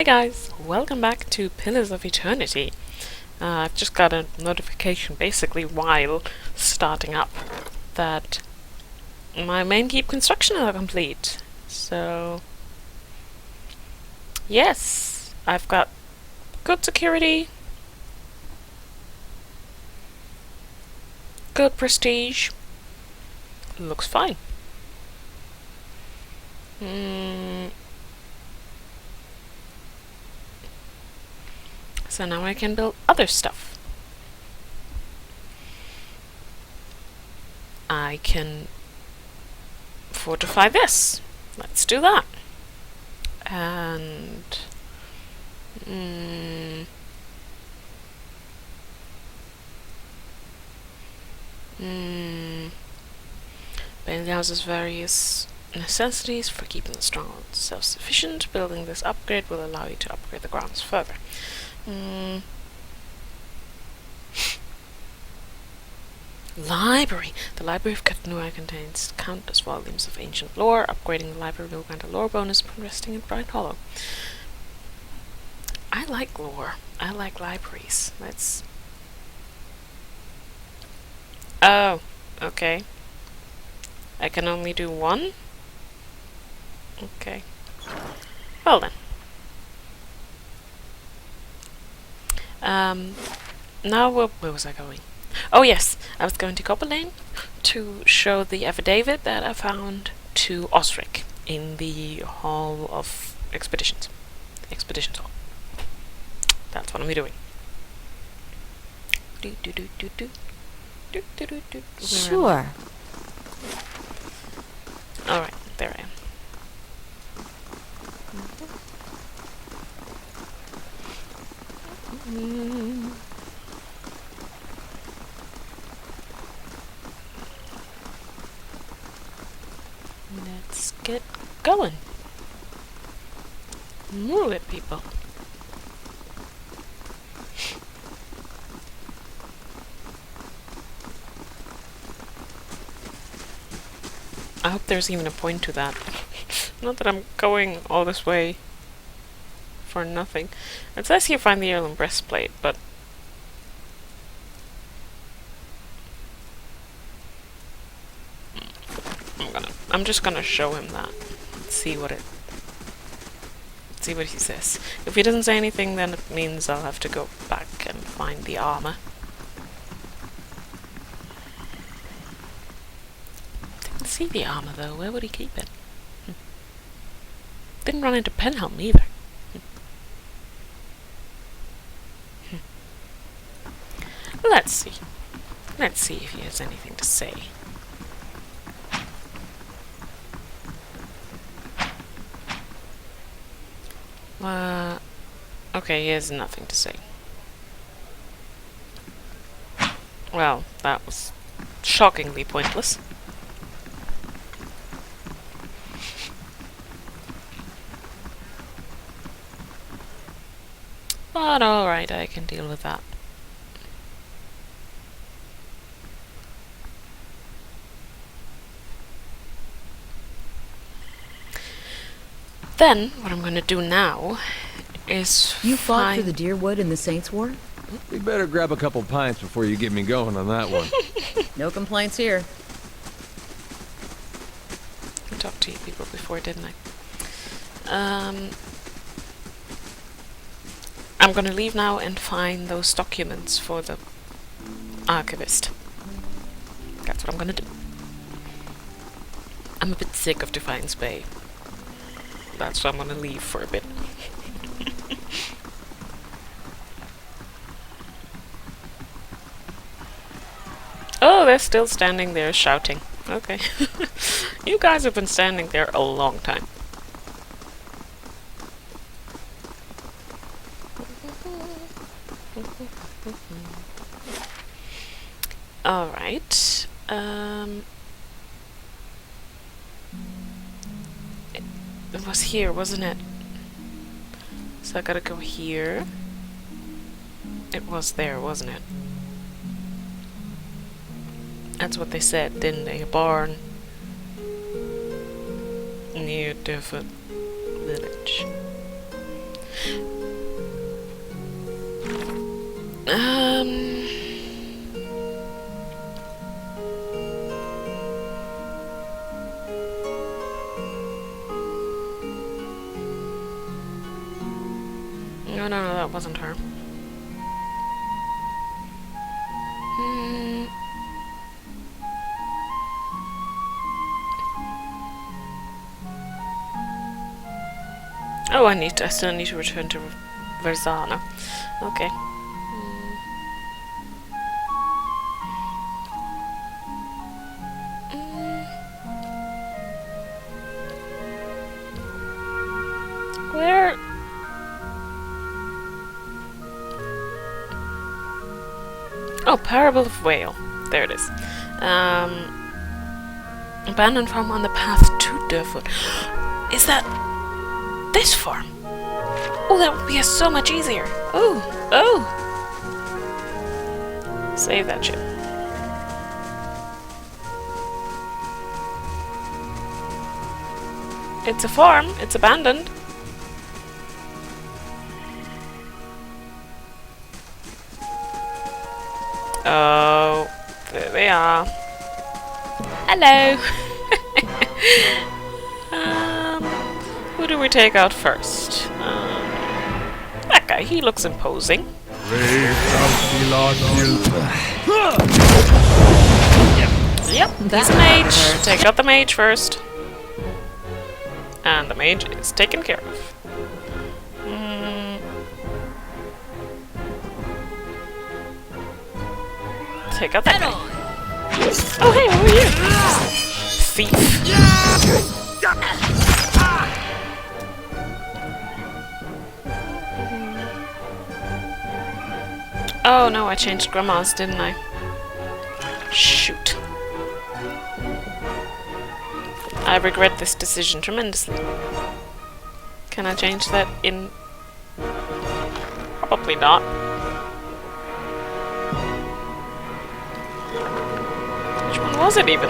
guys, welcome back to Pillars of Eternity. I've just got a notification basically while starting up that my main keep construction are complete. So yes, I've got good security, good prestige, looks fine. So now I can build other stuff. I can fortify this. Let's do that. And building houses various necessities for keeping the stronghold self-sufficient. Building this upgrade will allow you to upgrade the grounds further. Library. The Library of Katnua contains countless volumes of ancient lore. Upgrading the library will grant a lore bonus upon resting in Bright Hollow. I like lore. I like libraries. Let's... Oh, okay. I can only do one? Okay. Well then. Now where was I going? Oh yes, I was going to Copper Lane to show the affidavit that I found to Osric in the Hall of Expeditions. Expeditions Hall. That's what I'm doing. Sure. Alright, there I am. Let's get going. Move it, people. I hope there's even a point to that. Not that I'm going all this way for nothing. It says here find the heirloom breastplate, but I'm just gonna show him that. See what he says. If he doesn't say anything, then it means I'll have to go back and find the armor. Didn't see the armor though. Where would he keep it? Didn't run into Penhelm either. Let's see. Let's see if he has anything to say. Okay, he has nothing to say. Well, that was shockingly pointless. But alright, I can deal with that. Then, what I'm gonna do now is You fought for the Deerwood in the Saints' War? We better grab a couple pints before you get me going on that one. No complaints here. I talked to you people before, didn't I? I'm gonna leave now and find those documents for the archivist. That's what I'm gonna do. I'm a bit sick of Defiance Bay. That's why I'm gonna leave for a bit. Oh, they're still standing there shouting. Okay. You guys have been standing there a long time. Alright. It was here, wasn't it? So I gotta go here. It was there, wasn't it? That's what they said, didn't they? A barn near Deathwood Village. Um... No, that wasn't her. Oh, I still need to return to Verzano. Okay. Where? Oh, Parable of Whale. There it is. Abandoned farm on the path to Durfoot. Is that this farm? Oh, that would be so much easier. Oh. Save that shit. It's a farm. It's abandoned. Oh, there they are. Hello. Who do we take out first? That guy. He looks imposing. Yep, he's a mage. Take out the mage first. And the mage is taken care of. Take out that guy. Oh, hey, who are you? Thief. Oh no, I changed grandma's, didn't I? Shoot. I regret this decision tremendously. Can I change that in... Probably not. Which one was it even?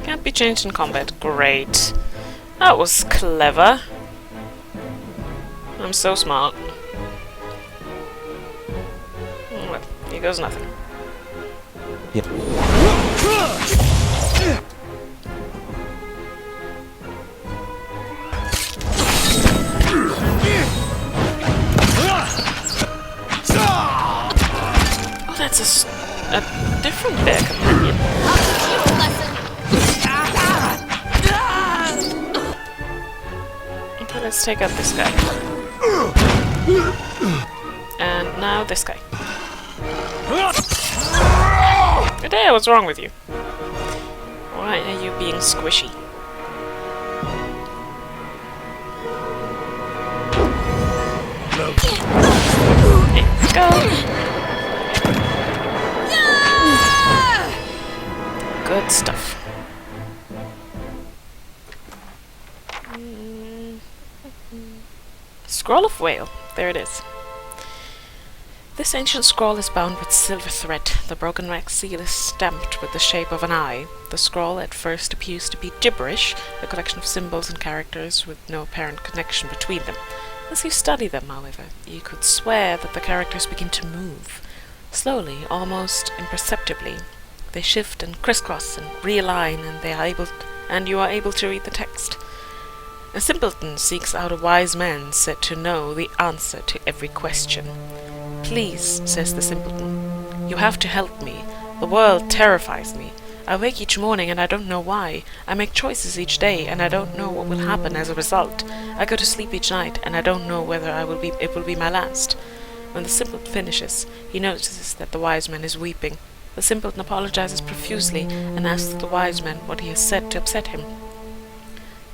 Can't be changed in combat. Great. That was clever. I'm so smart. Well, here goes nothing. Yep. Oh, that's a different bear companion. Okay, let's take out this guy. And now this guy. Good day, what's wrong with you? Why are you being squishy? Let's go. Good stuff. Scroll of Whale. There it is. This ancient scroll is bound with silver thread. The broken wax seal is stamped with the shape of an eye. The scroll at first appears to be gibberish, a collection of symbols and characters with no apparent connection between them. As you study them, however, you could swear that the characters begin to move. Slowly, almost imperceptibly. They shift and crisscross and realign, and you are able to read the text. A simpleton seeks out a wise man said to know the answer to every question. Please, says the simpleton, you have to help me. The world terrifies me. I wake each morning and I don't know why. I make choices each day and I don't know what will happen as a result. I go to sleep each night and I don't know whether it will be my last. When the simpleton finishes, he notices that the wise man is weeping. The simpleton apologizes profusely and asks the wise man what he has said to upset him.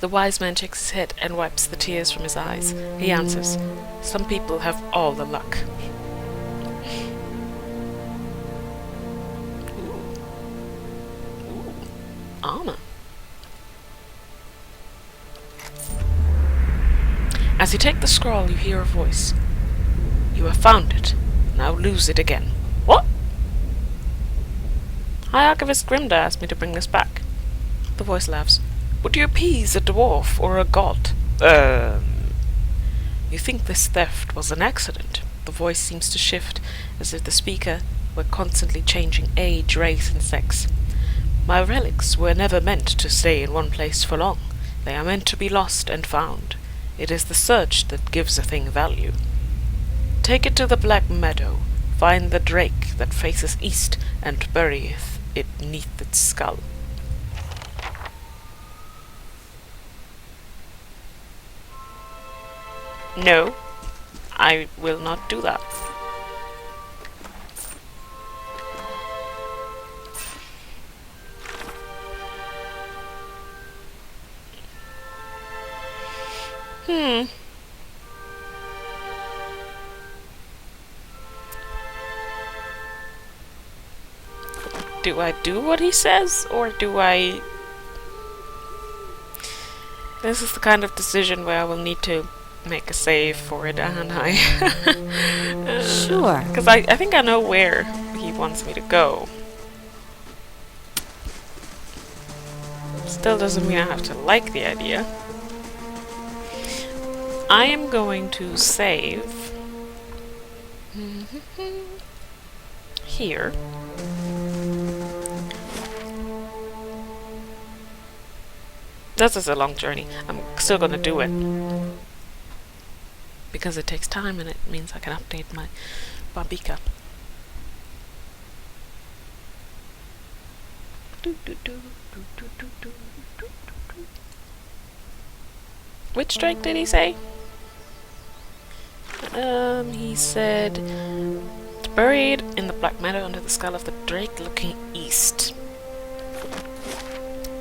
The wise man shakes his head and wipes the tears from his eyes. He answers, some people have all the luck. Armor. As you take the scroll, you hear a voice. You have found it. Now lose it again. What? High Archivist Grimda asked me to bring this back. The voice laughs. Would you appease a dwarf or a god? You think this theft was an accident? The voice seems to shift, as if the speaker were constantly changing age, race, and sex. My relics were never meant to stay in one place for long. They are meant to be lost and found. It is the search that gives a thing value. Take it to the Black Meadow. Find the drake that faces east, and bury it neath its skull. No, I will not do that. Do I do what he says, or do I... This is the kind of decision where I will need to make a save for it, and I... Sure. Because I think I know where he wants me to go. Still doesn't mean I have to like the idea. I am going to save... here. This is a long journey. I'm still gonna do it. Because it takes time and it means I can update my Babika. Which drake did he say? He said it's buried in the Black Meadow under the skull of the drake looking east.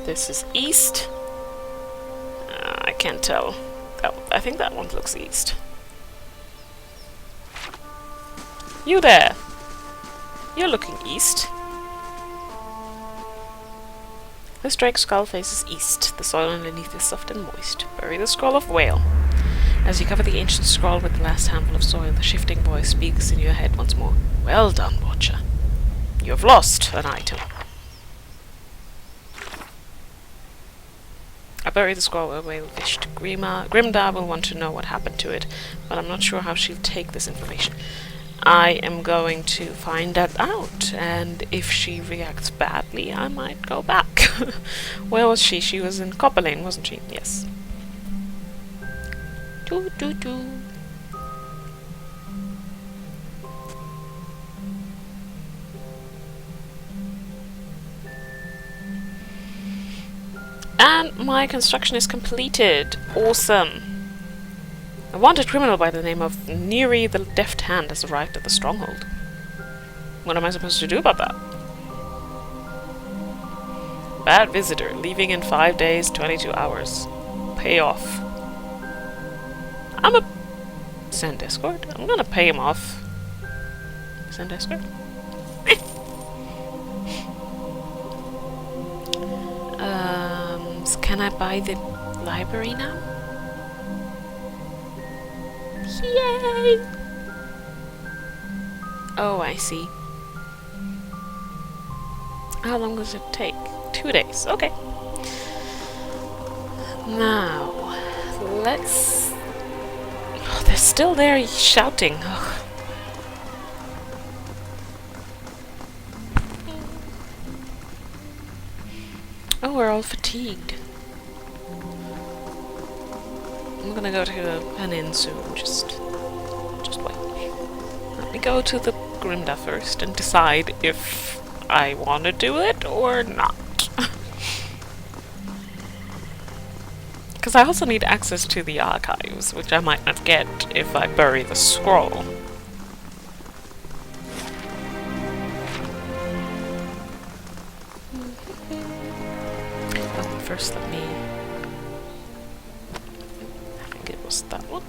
This is east. I can't tell. Oh, I think that one looks east. You there! You're looking east. This drake's skull faces east. The soil underneath is soft and moist. Bury the scroll of whale. As you cover the ancient scroll with the last handful of soil, the shifting voice speaks in your head once more. Well done, Watcher. You have lost an item. I bury the scroll where whale fished. Grimda will want to know what happened to it, but I'm not sure how she'll take this information. I am going to find that out, and if she reacts badly, I might go back. Where was she? She was in Copper Lane, wasn't she? Yes. Doo doo doo. And my construction is completed. Awesome. A wanted criminal by the name of Neri the Deft Hand has arrived at the stronghold. What am I supposed to do about that? Bad visitor, leaving in 5 days, 22 hours. Pay off. I'm a... Send escort? I'm gonna pay him off. Send escort? Can I buy the library now? Yay! Oh, I see. How long does it take? 2 days. Okay. Now, let's... Oh, they're still there shouting. Ugh. Oh, we're all fatigued. I'm gonna go to an inn soon, just wait. Let me go to the Grimda first and decide if I want to do it or not. Because I also need access to the archives, which I might not get if I bury the scroll. Oh, first let me... that one?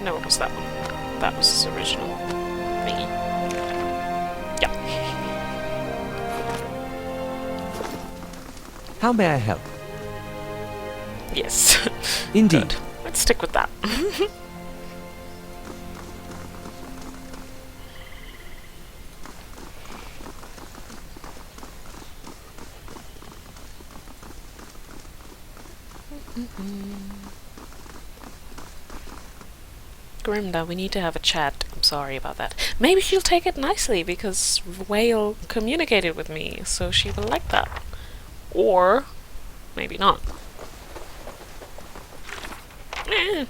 No, it was that one. That was his original thingy. Yeah. How may I help? Yes. Indeed. Good. Let's stick with that. Grimda, we need to have a chat. I'm sorry about that. Maybe she'll take it nicely because Whale communicated with me, so she will like that. Or maybe not. Eh.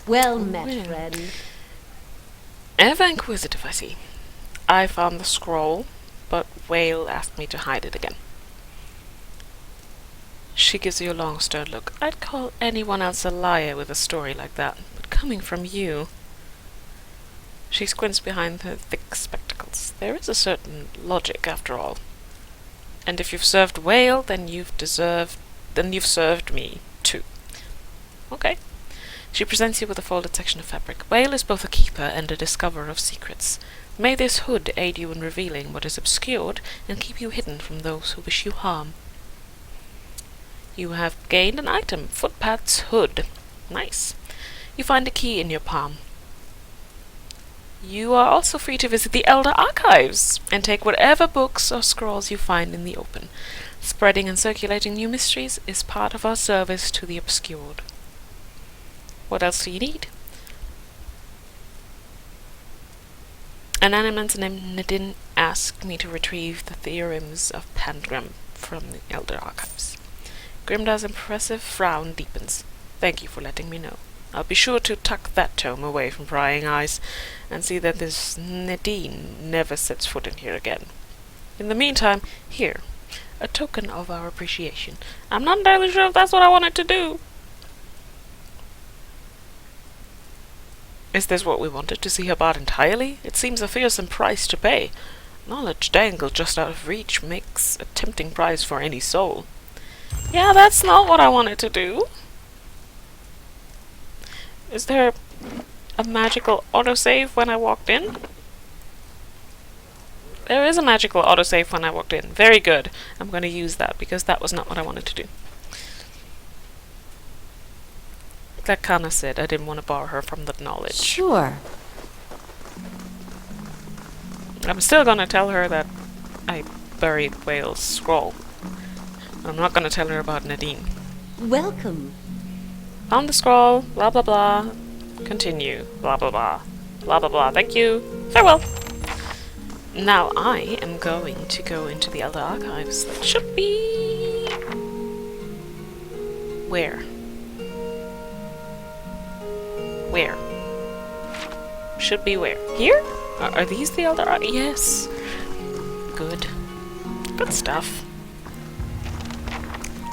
Well met, friend. Ever inquisitive, I see. I found the scroll, but Whale asked me to hide it again. She gives you a long, stern look. I'd call anyone else a liar with a story like that, but coming from you... She squints behind her thick spectacles. There is a certain logic, after all. And if you've served Whale, then you've served me, too. Okay. She presents you with a folded section of fabric. Whale is both a keeper and a discoverer of secrets. May this hood aid you in revealing what is obscured and keep you hidden from those who wish you harm. You have gained an item, Footpad's hood. Nice. You find a key in your palm. You are also free to visit the Elder Archives and take whatever books or scrolls you find in the open. Spreading and circulating new mysteries is part of our service to the obscured. What else do you need? An animant named Nedyn asked me to retrieve the Theorems of Pangram from the Elder Archives. Grimda's impressive frown deepens. Thank you for letting me know. I'll be sure to tuck that tome away from prying eyes and see that this Nedyn never sets foot in here again. In the meantime, here, a token of our appreciation. I'm not entirely sure if that's what I wanted to do. Is this what we wanted, to see her bought entirely? It seems a fearsome price to pay. Knowledge dangled just out of reach makes a tempting prize for any soul. Yeah, that's not what I wanted to do. Is there a magical autosave when I walked in? There is a magical autosave when I walked in. Very good. I'm going to use that because that was not what I wanted to do. That kind of said I didn't want to bar her from the knowledge. Sure. I'm still going to tell her that I buried Whale's scroll. I'm not going to tell her about Nedyn. Welcome. Found the scroll, blah blah blah. Continue, blah blah blah. Blah blah blah, thank you. Farewell. Now I am going to go into the Elder Archives. That should be... Where? Where? Should be where? Here? Are these the Elder Archives? Yes. Good. Good stuff.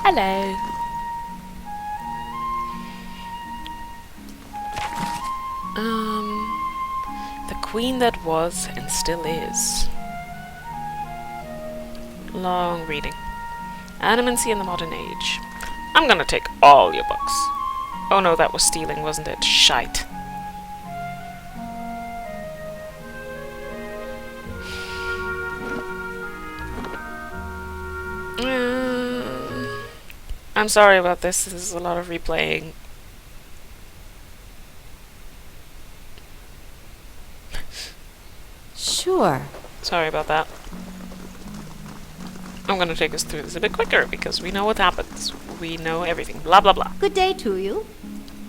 Hello. The queen that was and still is. Long reading. Animancy in the modern age. I'm gonna take all your books. Oh no, that was stealing, wasn't it? Shite. I'm sorry about this. This is a lot of replaying. Sure. Sorry about that. I'm gonna take us through this a bit quicker because we know what happens. We know everything. Blah blah blah. Good day to you.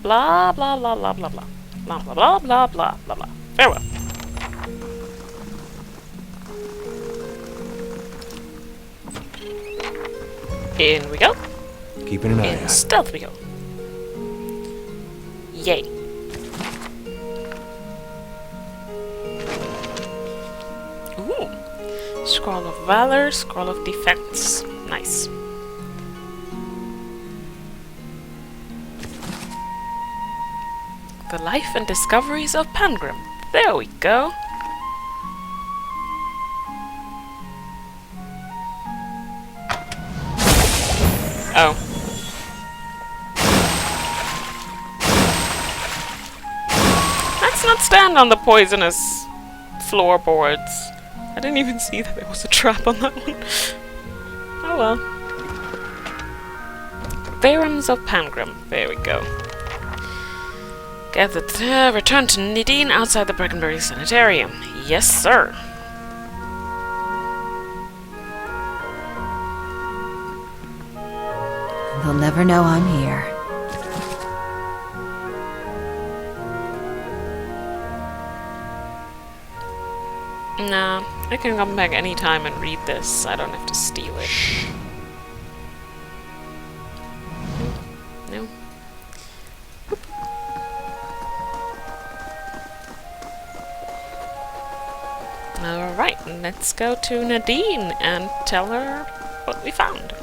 Blah blah blah blah blah blah. Blah blah blah blah blah blah blah. Farewell. In we go. Keeping an eye In out. stealth we go. Yay. Ooh. Scroll of Valor, Scroll of Defense. Nice. The Life and Discoveries of Pangram. There we go. Oh. Let's not stand on the poisonous floorboards. I didn't even see that there was a trap on that one. Oh well. Theorems of Pangram. There we go. Return to Nedyn outside the Breckenbury Sanitarium. Yes, sir. They'll never know I'm here. Nah, I can come back anytime and read this. I don't have to steal it. No. Alright, let's go to Nedyn and tell her what we found.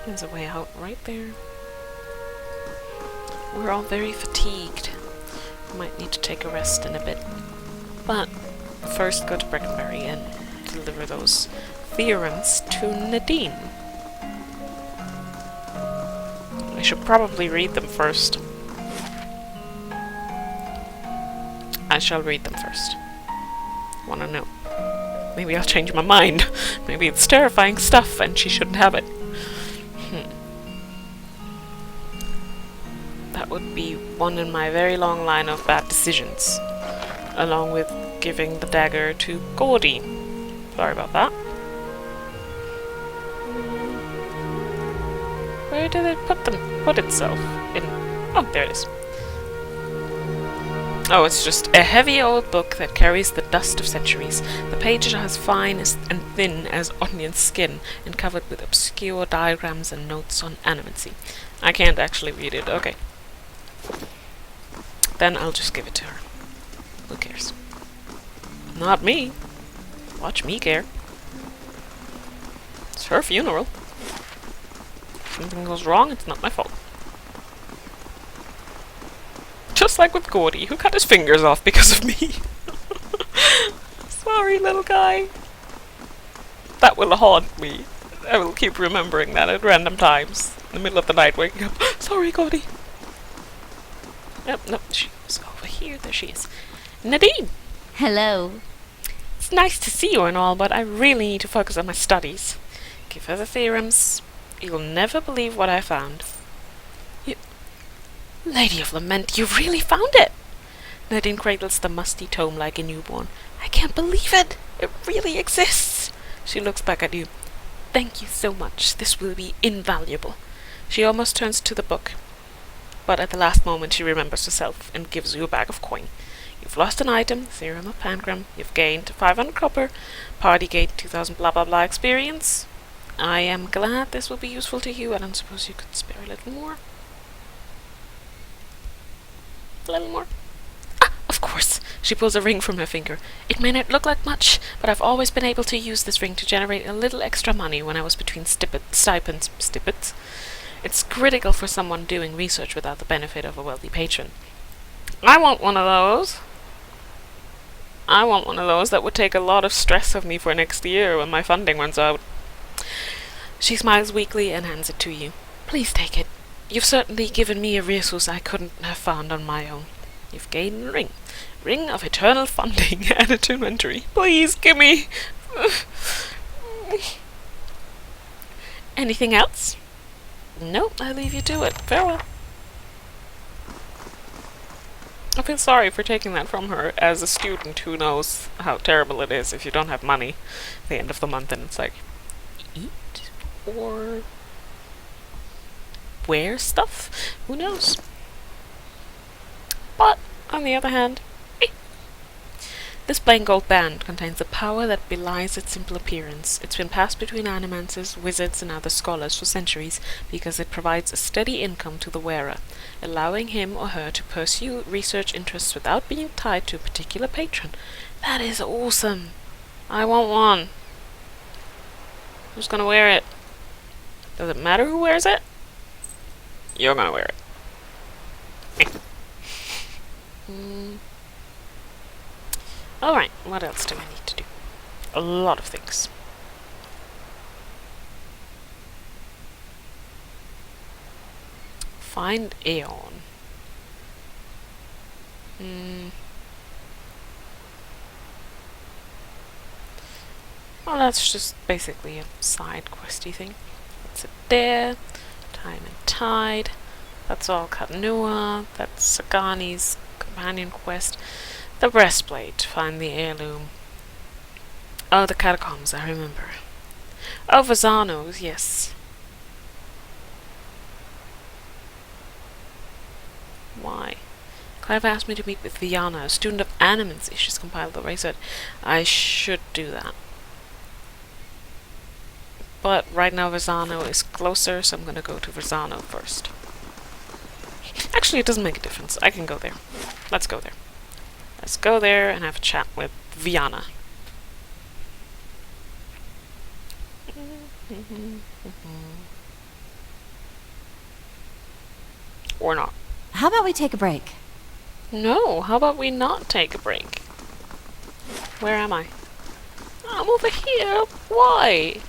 There's a way out right there. We're all very fatigued. Might need to take a rest in a bit. But first go to Breckenbury and deliver those theorems to Nedyn. I should probably read them first. I shall read them first. Wanna know? Maybe I'll change my mind. Maybe it's terrifying stuff and she shouldn't have it. That would be one in my very long line of bad decisions, along with giving the dagger to Gordy. Sorry about that. Where did it put itself? In? Oh, there it is. Oh, it's just a heavy old book that carries the dust of centuries. The pages are as fine and thin as onion skin, and covered with obscure diagrams and notes on animancy. I can't actually read it. Okay. Then I'll just give it to her. Who cares? Not me. Watch me care. It's her funeral. If something goes wrong, it's not my fault. Just like with Gordy, who cut his fingers off because of me. Sorry, little guy. That will haunt me. I will keep remembering that at random times. In the middle of the night, waking up. Sorry, Gordy. Nope, she was over here. There she is. Nedyn! Hello. It's nice to see you and all, but I really need to focus on my studies. Give her the theorems. You'll never believe what I found. Lady of Lament, you really found it! Nedyn cradles the musty tome like a newborn. I can't believe it! It really exists! She looks back at you. Thank you so much. This will be invaluable. She almost turns to the book. But at the last moment she remembers herself and gives you a bag of coin. You've lost an item, Theorem of Pangram. You've gained 500 copper, Partygate 2000 blah blah blah experience. I am glad this will be useful to you. I don't suppose you could spare a little more? A little more? Ah, of course! She pulls a ring from her finger. It may not look like much, but I've always been able to use this ring to generate a little extra money when I was between stipends. It's critical for someone doing research without the benefit of a wealthy patron. I want one of those. I want one of those. That would take a lot of stress off me for next year when my funding runs out. She smiles weakly and hands it to you. Please take it. You've certainly given me a resource I couldn't have found on my own. You've gained a ring. Ring of Eternal Funding added to inventory. Please, give me... Anything else? No, I leave you to it. Farewell. I feel sorry for taking that from her as a student who knows how terrible it is if you don't have money at the end of the month and it's like, eat or wear stuff? Who knows? But, on the other hand, this plain gold band contains a power that belies its simple appearance. It's been passed between animancers, wizards, and other scholars for centuries because it provides a steady income to the wearer, allowing him or her to pursue research interests without being tied to a particular patron. That is awesome! I want one. Who's gonna wear it? Does it matter who wears it? You're gonna wear it. Alright, what else do I need to do? A lot of things. Find Aeon. Hmm. Well, that's just basically a side questy thing. That's it there. Time and Tide. That's all Katnua. That's Sagani's companion quest. The breastplate. Find the heirloom. Oh, the catacombs, I remember. Oh, Verzano's, yes. Why? Clive asked me to meet with Viana, a student of animancy. She's compiled the race. I should do that. But right now Verzano is closer, so I'm gonna go to Verzano first. Actually, it doesn't make a difference. I can go there. Let's go there. Let's go there and have a chat with Viana. Or not. How about we take a break? No, how about we not take a break? Where am I? I'm over here. Why?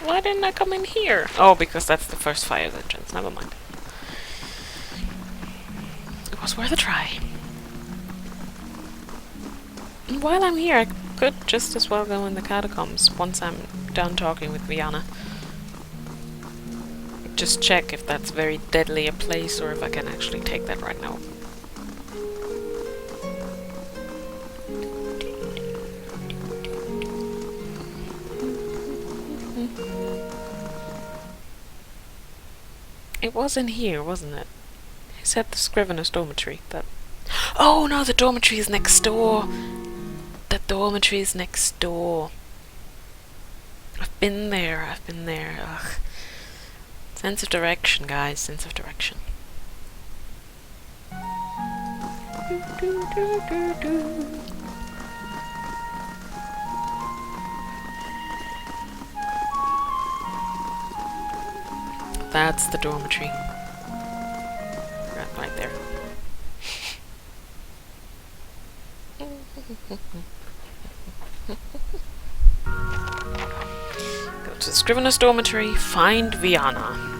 Why didn't I come in here? Oh, because that's the first fire entrance. Never mind. It was worth a try. And while I'm here, I could just as well go in the catacombs once I'm done talking with Viana. Just check if that's very deadly a place or if I can actually take that right now. It was in here, wasn't it? He said the Scrivener's dormitory. That. Oh no, the dormitory is next door. The dormitory is next door. I've been there. Ugh. Sense of direction, guys. Sense of direction. That's the dormitory. Right there. Go to the Scrivener's dormitory, find Viana.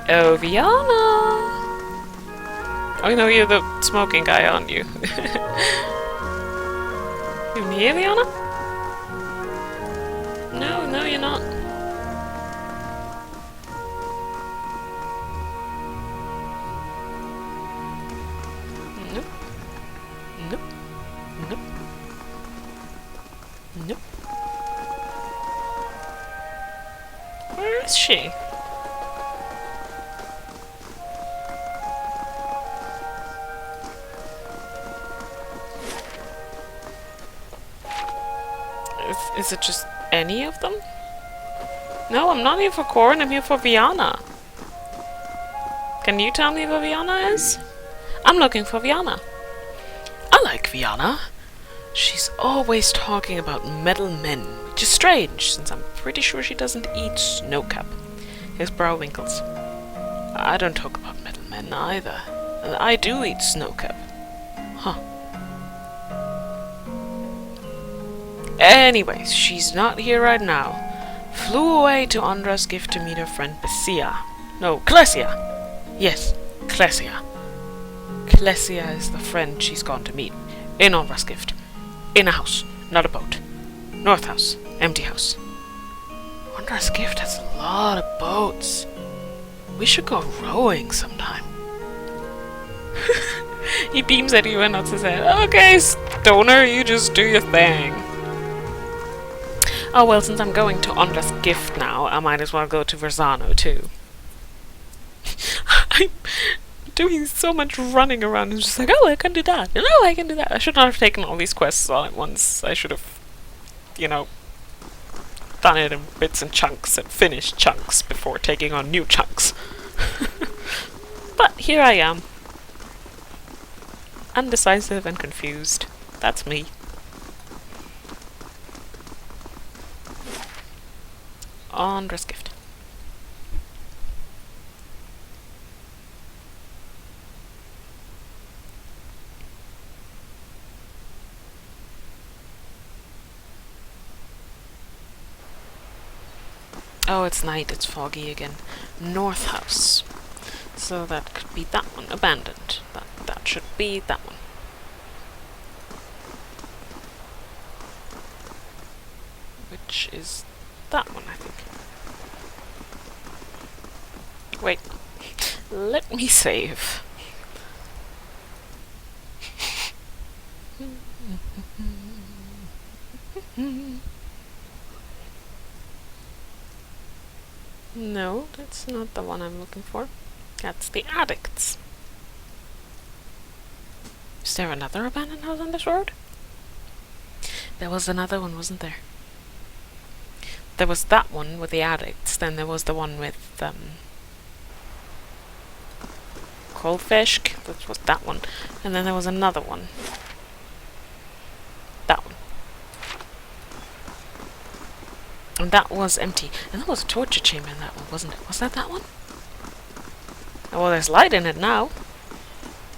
Oh, Viana! Oh, no, you're the smoking guy, aren't you? You here, Viana? No, you're not. Nope. Nope. Nope. Nope. Where is she? Is it just any of them? No, I'm not here for Corin, I'm here for Viana. Can you tell me where Viana is? I'm looking for Viana. I like Viana. She's always talking about metal men, which is strange, since I'm pretty sure she doesn't eat snowcap. His brow winkles. I don't talk about metal men either. And I do eat snowcap. Huh. Anyways, she's not here right now. Flew away to Andra's gift to meet her friend Bessia. No, Klesia! Yes, Klesia. Klesia is the friend she's gone to meet. In Andra's gift. In a house, not a boat. North house, empty house. Andra's gift has a lot of boats. We should go rowing sometime. He beams at you and nods his head. Okay, stoner, you just do your thing. Oh well, since I'm going to Andra's gift now, I might as well go to Verzano too. I'm doing so much running around and just like, oh, I can do that, and oh, I can do that. I should not have taken all these quests all at once. I should have, you know, done it in bits and chunks and finished chunks before taking on new chunks. But here I am. Undecisive and confused. That's me. Andra's gift. Oh, it's night, it's foggy again. North house. So that could be that one, abandoned. That that should be that one. Which is that one, I think. Wait. Let me save. No, that's not the one I'm looking for. That's the addicts. Is there another abandoned house on this road? There was another one, wasn't there? There was that one with the addicts, then there was the one with, Goldfish, that was that one. And then there was another one. That one. And that was empty. And there was a torture chamber in that one, wasn't it? Was that that one? Oh, well, there's light in it now.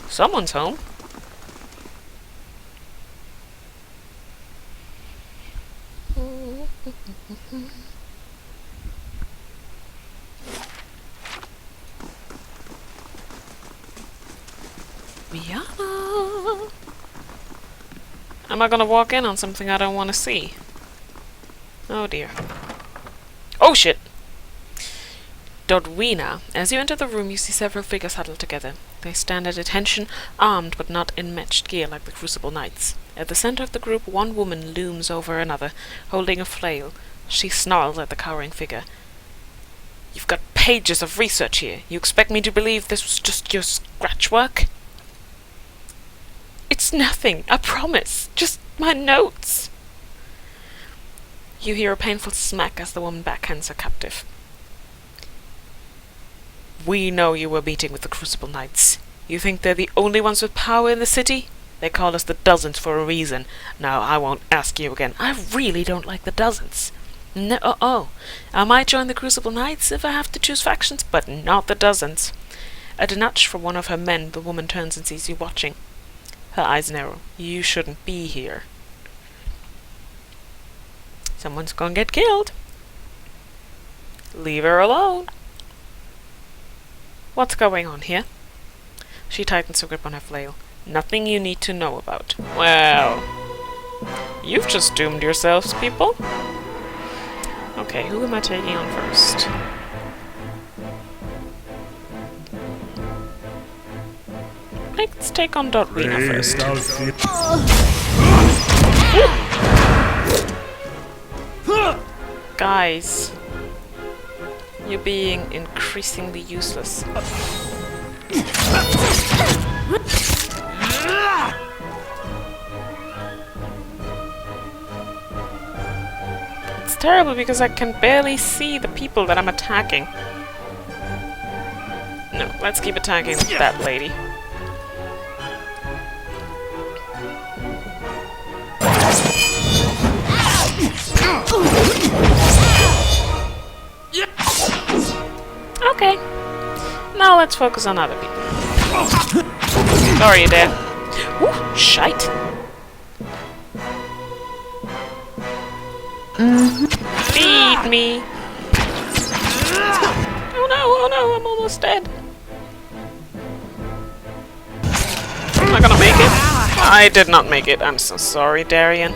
Someone's home. Rihanna. Am I gonna walk in on something I don't want to see? Oh dear. Oh shit! Dodwina. As you enter the room, you see several figures huddled together. They stand at attention, armed but not in matched gear like the Crucible Knights. At the center of the group, one woman looms over another, holding a flail. She snarls at the cowering figure. You've got pages of research here. You expect me to believe this was just your scratch work? It's nothing, I promise. Just my notes. You hear a painful smack as the woman backhands her captive. We know you were meeting with the Crucible Knights. You think they're the only ones with power in the city? They call us the Dozens for a reason. Now, I won't ask you again. I really don't like the Dozens. No, I might join the Crucible Knights if I have to choose factions, but not the Dozens. At a nudge from one of her men, the woman turns and sees you watching. Her eyes narrow. You shouldn't be here. Someone's gonna get killed. Leave her alone. What's going on here? She tightens her grip on her flail. Nothing you need to know about. Well, you've just doomed yourselves, people. Okay, who am I taking on first? Let's take on Dotwina first. Guys, you're being increasingly useless. It's terrible because I can barely see the people that I'm attacking. No, let's keep attacking that lady. Okay, now let's focus on other people. Sorry, there. Ooh, shite. Feed me. Oh no, I'm almost dead. I'm not gonna make it. I did not make it. I'm so sorry, Darian.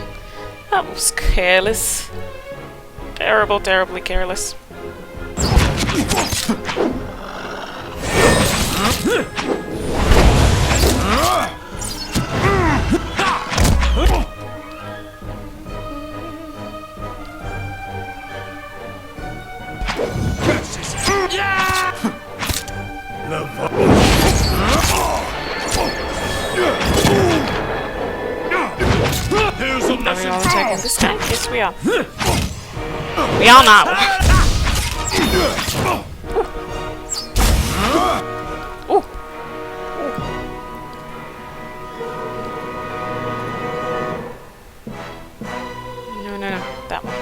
That was careless. Terrible, terribly careless. Are we all attacking this guy? Yes, we are. We are now. Ooh. No, that one.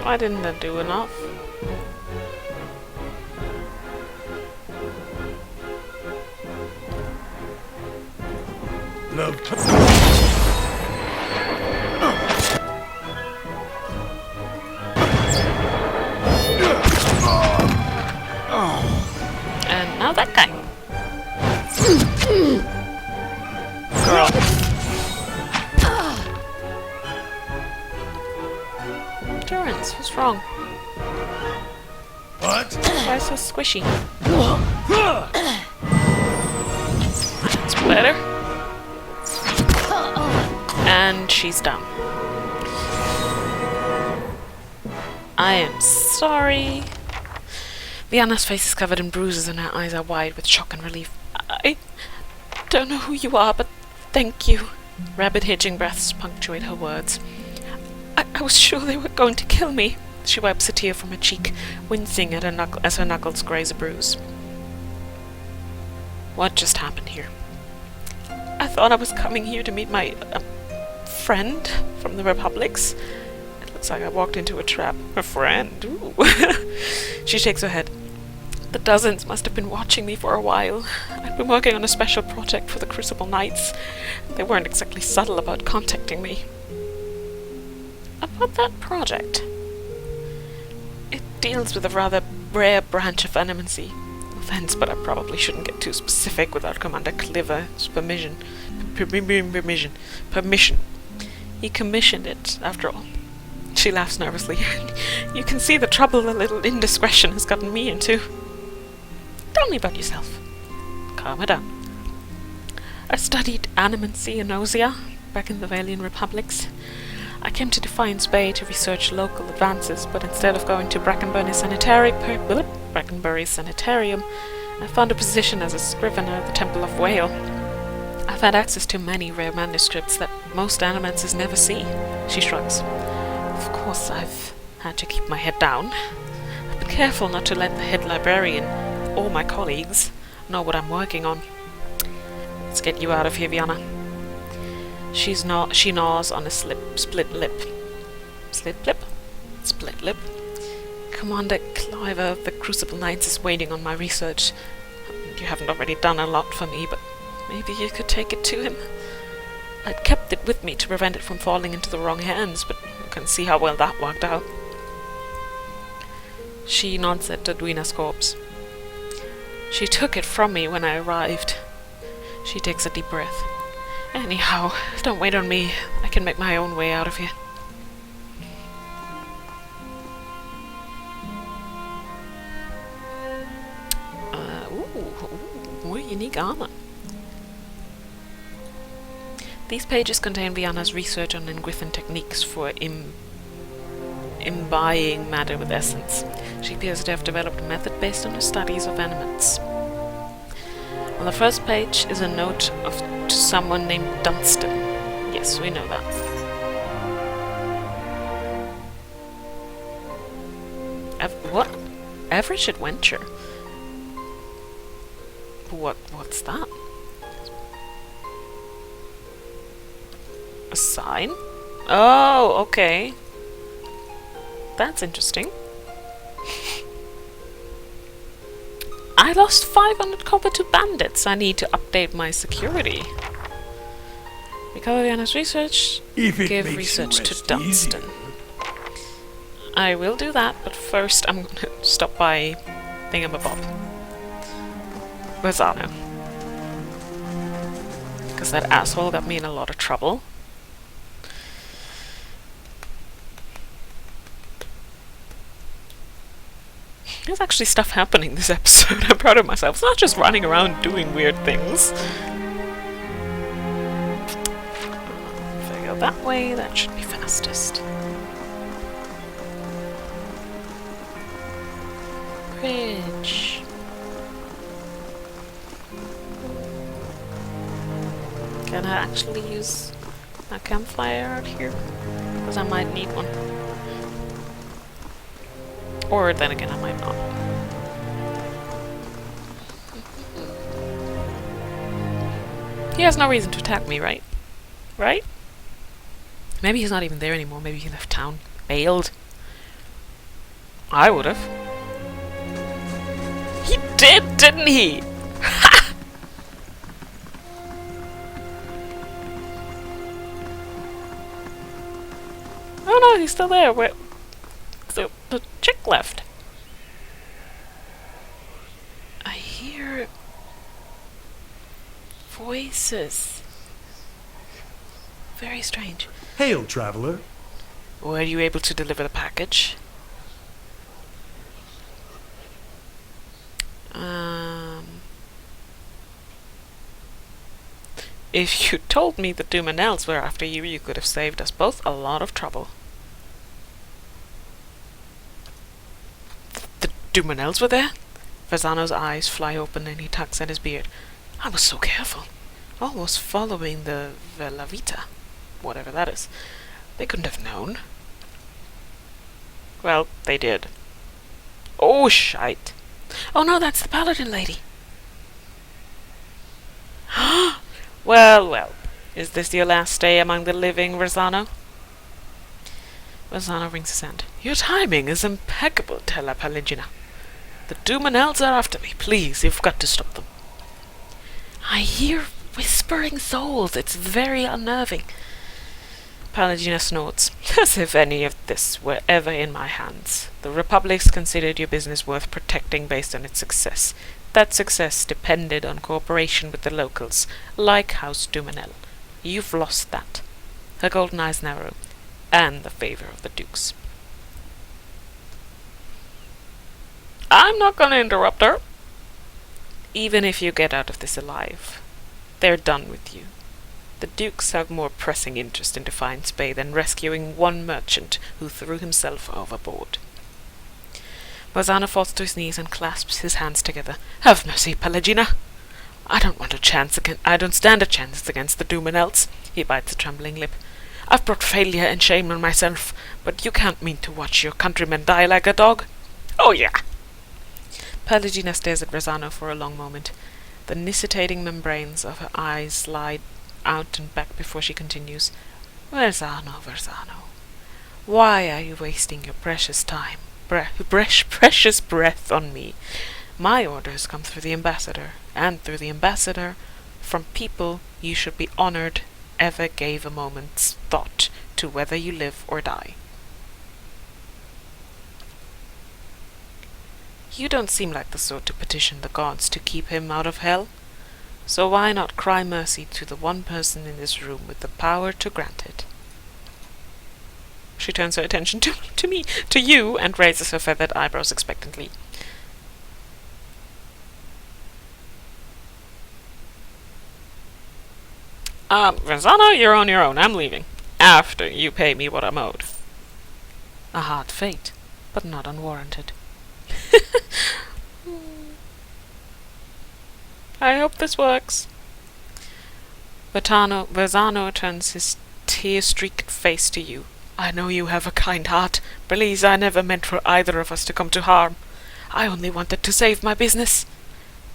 Why didn't that do enough? Love. Now that guy. Girl. Endurance, what's wrong? What? Why so squishy? That's better. And she's down. I am sorry. Vianna's face is covered in bruises and her eyes are wide with shock and relief. I don't know who you are, but thank you. Rapid hitching breaths punctuate her words. I was sure they were going to kill me. She wipes a tear from her cheek, wincing at her as her knuckles graze a bruise. What just happened here? I thought I was coming here to meet my friend from the Republics. It looks like I walked into a trap. A friend? Ooh. She shakes her head. The dozens must have been watching me for a while. I'd been working on a special project for the Crucible Knights. They weren't exactly subtle about contacting me. About that project? It deals with a rather rare branch of animancy. Offense, but I probably shouldn't get too specific without Commander Cliver's permission. Permission. He commissioned it, after all. She laughs nervously. You can see the trouble a little indiscretion has gotten me into. Tell me about yourself. Calm her down. I studied animancy in Ozia, back in the Valian Republics. I came to Defiance Bay to research local advances, but instead of going to Brackenbury Sanitarium, I found a position as a scrivener at the Temple of Whale. I've had access to many rare manuscripts that most animances never see. She shrugs. Of course, I've had to keep my head down. I've been careful not to let the head librarian or my colleagues know what I'm working on. Let's get you out of here, Vianna. She gnaws on a split lip. Split lip. Commander Cliver of the Crucible Knights is waiting on my research. You haven't already done a lot for me, but maybe you could take it to him. I'd kept it with me to prevent it from falling into the wrong hands, but you can see how well that worked out. She nods at Edwina's corpse. She took it from me when I arrived. She takes a deep breath. Anyhow, don't wait on me. I can make my own way out of here. More unique armor. These pages contain Vianna's research on Ingrithan techniques for imbibing matter with essence. She appears to have developed a method based on her studies of animates. On the first page is a note to someone named Dunstan. Yes, we know that. What? Average adventure? What's that? A sign? Oh, okay. That's interesting. I lost 500 copper to bandits. I need to update my security. Recover Vianna's research. Give research to Dunstan. I will do that, but first I'm gonna stop by Thingamabob. Verzano. Because that asshole got me in a lot of trouble. There's actually stuff happening this episode. I'm proud of myself. It's not just running around doing weird things. If I go that way, that should be fastest. Bridge. Can I actually use a campfire out here? Because I might need one. Or then again, I might not. He has no reason to attack me, right? Right? Maybe he's not even there anymore. Maybe he left town. Bailed. I would have. He did, didn't he? Ha! Oh no, he's still there. Where? The chick left. hear voices. Very strange. Hail, traveler. Were you able to deliver the package? If you told me the Dumanels were after you, you could have saved us both a lot of trouble. The Dumanels were there? Verzano's eyes fly open and he tugs at his beard. I was so careful. Almost following the Velavita. Whatever that is. They couldn't have known. Well, they did. Oh, shite. Oh no, that's the paladin lady. Well, well. Is this your last day among the living, Verzano? Verzano wrings his hand. Your timing is impeccable, Tella Paligina. The Dumanels are after me. Please, you've got to stop them. I hear whispering souls. It's very unnerving. Paladina snorts. As if any of this were ever in my hands. The Republic's considered your business worth protecting based on its success. That success depended on cooperation with the locals, like House Dumanel. You've lost that. Her golden eyes narrow, and the favor of the dukes. I'm not gonna interrupt her. Even if you get out of this alive, they're done with you. The dukes have more pressing interest in Defiance Bay than rescuing one merchant who threw himself overboard. Verzano falls to his knees and clasps his hands together. Have mercy, Paligina. I don't stand a chance against the Dumanels. He bites a trembling lip. I've brought failure and shame on myself, but you can't mean to watch your countrymen die like a dog. Oh yeah. Paligina stares at Verzano for a long moment. The nicitating membranes of her eyes slide out and back before she continues. Verzano, Verzano. Why are you wasting your precious time? Precious breath on me. My orders come through the ambassador, and through the ambassador, from people you should be honored ever gave a moment's thought to whether you live or die. You don't seem like the sort to petition the gods to keep him out of hell, so why not cry mercy to the one person in this room with the power to grant it? She turns her attention to me, to you, and raises her feathered eyebrows expectantly. Verzano, you're on your own. I'm leaving. After you pay me what I'm owed. A hard fate, but not unwarranted. I hope this works. Verzano turns his tear-streaked face to you. I know you have a kind heart. Please, I never meant for either of us to come to harm. I only wanted to save my business.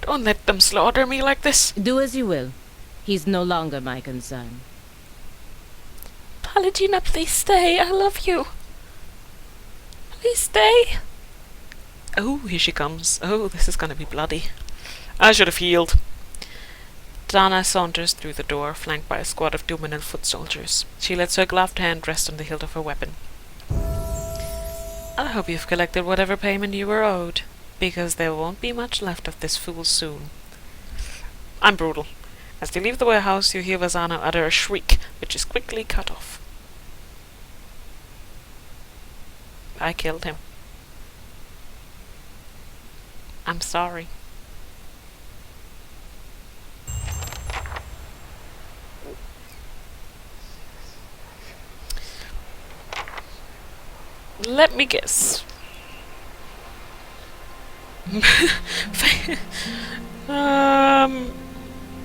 Don't let them slaughter me like this. Do as you will. He's no longer my concern. Paligina, please stay. I love you. Please stay. Oh, here she comes. Oh, this is gonna be bloody. I should have healed. Dana saunters through the door, flanked by a squad of Dumanel foot soldiers. She lets her gloved hand rest on the hilt of her weapon. I hope you've collected whatever payment you were owed, because there won't be much left of this fool soon. I'm brutal. As they leave the warehouse, you hear Verzano utter a shriek, which is quickly cut off. I killed him. I'm sorry. Let me guess.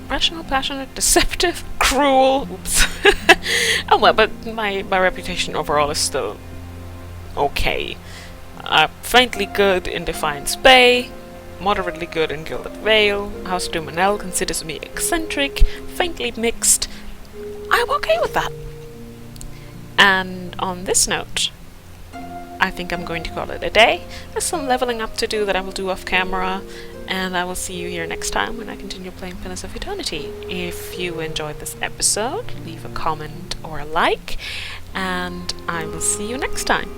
Rational, passionate, deceptive, cruel. Oops. Oh well, but my reputation overall is still okay. Faintly good in Defiance Bay, moderately good in Gilded Vale. House Dumanel considers me eccentric, faintly mixed. I'm okay with that. And on this note, I think I'm going to call it a day. There's some leveling up to do that I will do off camera, and I will see you here next time when I continue playing Pillars of Eternity. If you enjoyed this episode, leave a comment or a like, and I will see you next time.